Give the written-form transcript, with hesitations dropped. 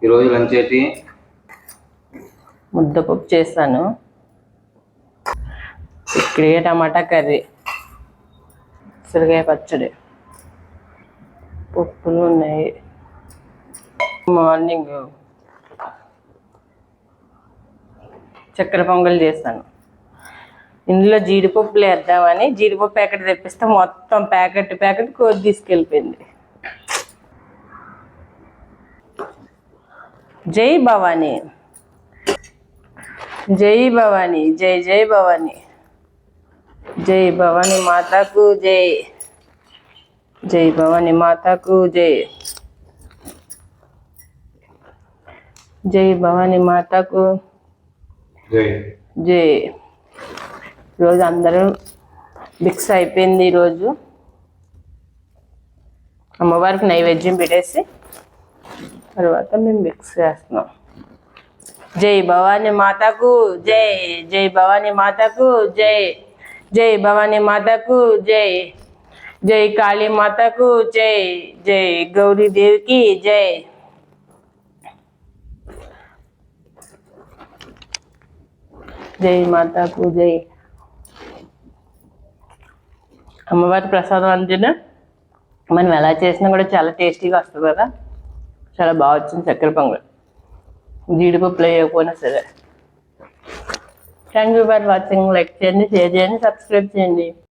ఈరోజు లంచ్ ఏంటి? ముద్దపప్పు చేస్తాను, ఇక్కడ టమాటా కర్రీ, ఉసిరికాయ పచ్చడి, పప్పులు ఉన్నాయి. మార్నింగ్ చక్కెర పొంగల్ చేస్తాను. ఇందులో జీడిపప్పులు వేద్దామని జీడిపప్పు ప్యాకెట్ తెప్పిస్తే మొత్తం ప్యాకెట్ కోసి తీసుకెళ్ళిపోయింది. జై భవానీ, జై భవానీ, జై జై భవానీ, జై భవానీ మాతాకు జై, జై భవానీ మాతాకు జై, జై భవానీ మాతాకు జై జై. ఈరోజు అందరూ మిక్స్ అయిపోయింది. ఈరోజు అమ్మవారికి నైవేద్యం పెట్టేసి తర్వాత మేము మిక్స్ చేస్తున్నాం. జై భవానీ మాతాకు జై, జై భవానీ మాతాకు జై, జై భవానీ మాతాకు జై, జై కాళీ మాతాకు జై, జై గౌరీదేవికి జై. జై మాతాకు జై. అమ్మవారి ప్రసాదం అంతేనా, మనం ఎలా చేసినా కూడా చాలా టేస్టీగా వస్తుంది కదా. చాలా బాగా వచ్చింది చక్కెర పొంగల్, జీడిపప్పులు వేయకపోయినా సరే. Thank you for watching. Like చేయండి, షేర్ చేయండి, సబ్స్క్రైబ్ చేయండి.